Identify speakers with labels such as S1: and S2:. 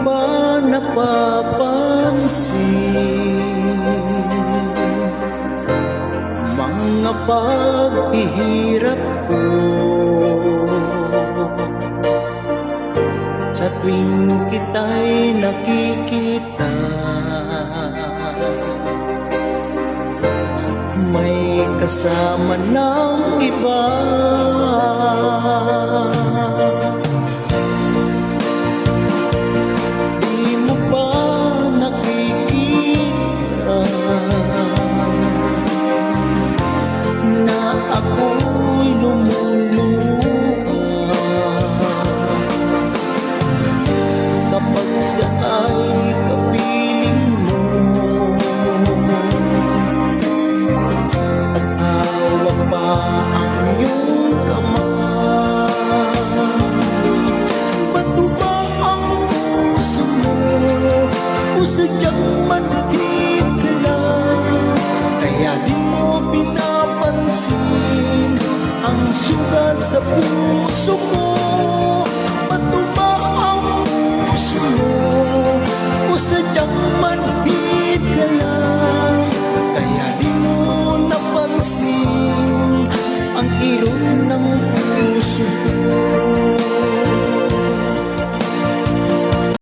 S1: ba napapansin mga paghihirap ko? Sa tuwing kita'y nakikita, may kasama ng iba. Di mo ba nakikita na ako'y lumuluha kapag siya ay kapiling mo? Ang iyong kamay, bato ba ang puso mo o sadyang manhid ka lang? Kaya di mo pinapansin ang sugat sa puso ko.